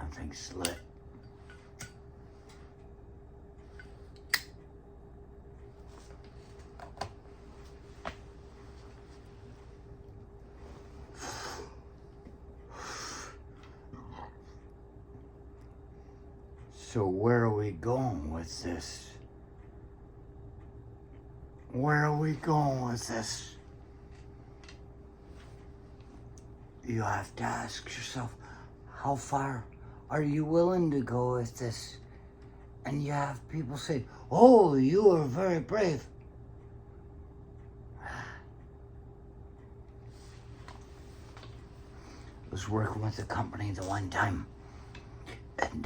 Nothing's lit. So where are we going with this? Where are we going with this? You have to ask yourself, how far are you willing to go with this? And you have people say, oh, you are very brave. I was working with a company the one time, and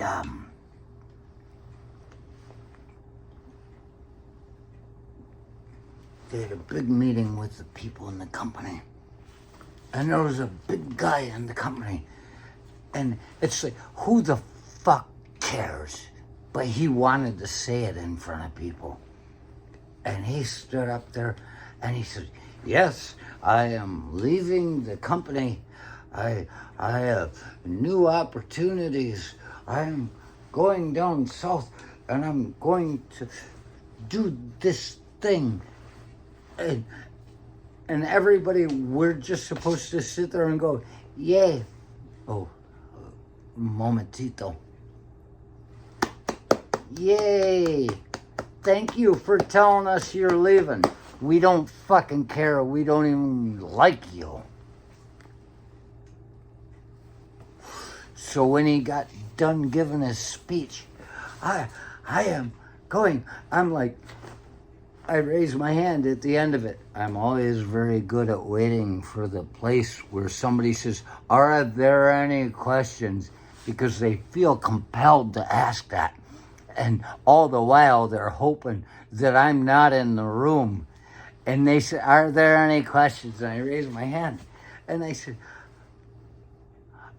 they had a big meeting with the people in the company. And there was a big guy in the company. And it's like, who the fuck cares? But he wanted to say it in front of people. And he stood up there and he said, yes, I am leaving the company. I have new opportunities. I'm going down south and I'm going to do this thing. And everybody, we're just supposed to sit there and go, yay. Oh, momentito. Yay. Thank you for telling us you're leaving. We don't fucking care. We don't even like you. So when he got done giving his speech, I am going, I'm like, I raise my hand at the end of it. I'm always very good at waiting for the place where somebody says, are there any questions? Because they feel compelled to ask that. And all the while they're hoping that I'm not in the room. And they say, are there any questions? And I raise my hand. And I said,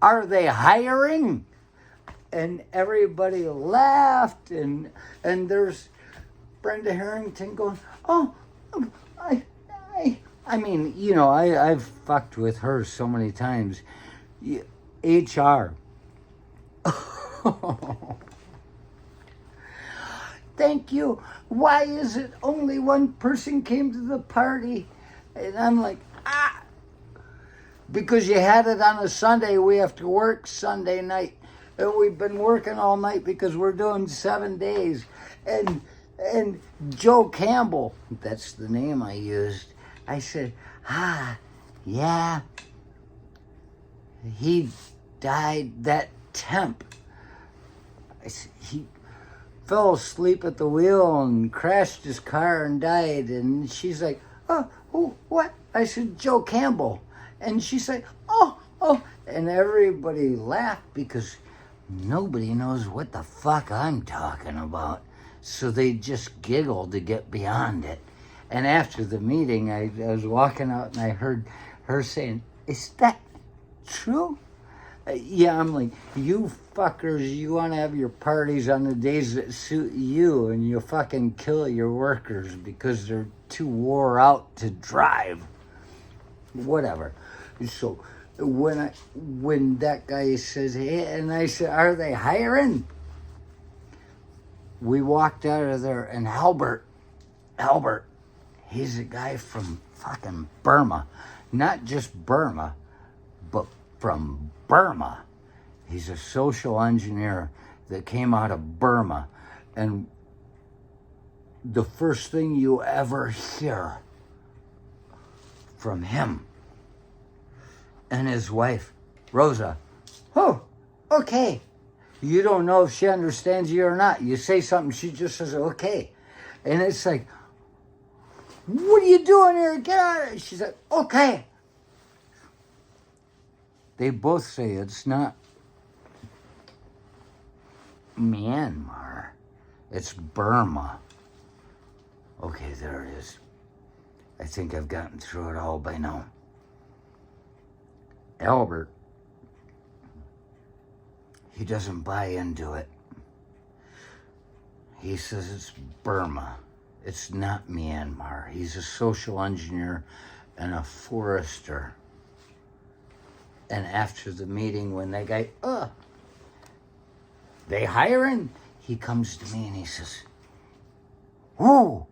are they hiring? And everybody laughed. And there's Brenda Harrington going, oh, I mean, you know, I've fucked with her so many times. HR. Thank you. Why is it only one person came to the party? And I'm like, because you had it on a Sunday. We have to work Sunday night. And we've been working all night because we're doing 7 days. And Joe Campbell, that's the name I used. I said, yeah. He died, that temp. I said, he fell asleep at the wheel and crashed his car and died. And she's like, oh, what? I said, Joe Campbell. And she's like, oh. And everybody laughed because nobody knows what the fuck I'm talking about. So they just giggled to get beyond it. And after the meeting, I was walking out and I heard her saying, is that true? Yeah, I'm like, you fuckers, you want to have your parties on the days that suit you and you fucking kill your workers because they're too wore out to drive. Whatever. So when that guy says, hey, and I said, are they hiring? We walked out of there, and Albert, he's a guy from fucking Burma. Not just Burma, but from Burma. He's a social engineer that came out of Burma. And the first thing you ever hear from him and his wife, Rosa, oh, okay. You don't know if she understands you or not. You say something, she just says, okay. And it's like, what are you doing here? Get out of here. She's like, okay. They both say it's not Myanmar. It's Burma. Okay, there it is. I think I've gotten through it all by now. Albert, he doesn't buy into it. He says it's Burma. It's not Myanmar. He's a social engineer and a forester. And after the meeting, when that guy, they hiring? He comes to me and he says, "Oh,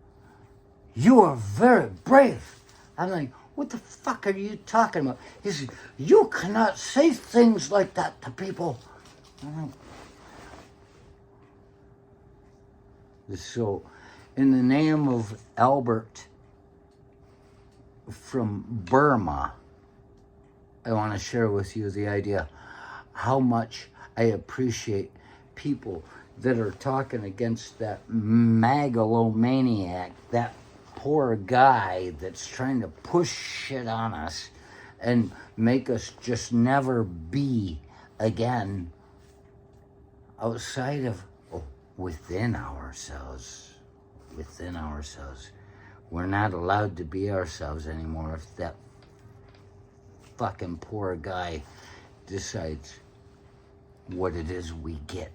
you are very brave." I'm like, "What the fuck are you talking about?" He says, "You cannot say things like that to people." I'm like, so, in the name of Albert from Burma, I want to share with you the idea how much I appreciate people that are talking against that megalomaniac, that poor guy that's trying to push shit on us and make us just never be again outside of, within ourselves. Within ourselves. We're not allowed to be ourselves anymore if that fucking poor guy decides what it is we get.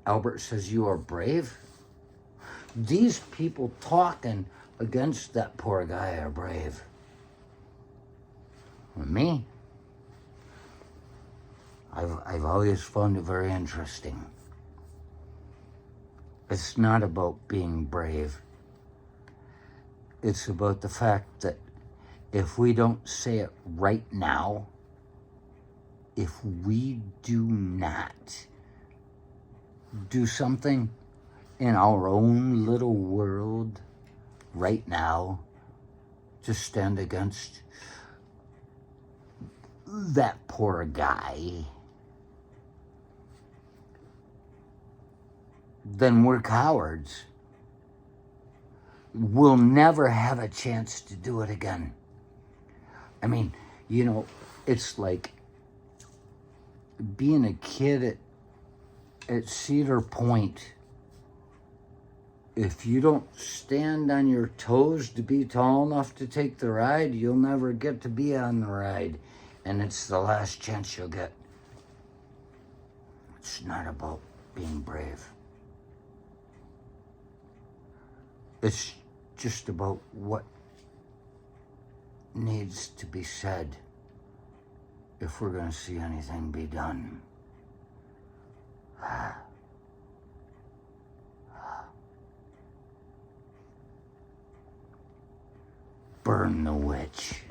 Albert says, "You are brave." These people talking against that poor guy are brave. Me, I've always found it very interesting. It's not about being brave. It's about the fact that if we don't say it right now, if we do not do something in our own little world right now to stand against that poor guy, then we're cowards. We'll never have a chance to do it again. I mean, it's like being a kid at Cedar Point. If you don't stand on your toes to be tall enough to take the ride, you'll never get to be on the ride. And it's the last chance you'll get. It's not about being brave. It's just about what needs to be said if we're going to see anything be done. Burn the witch.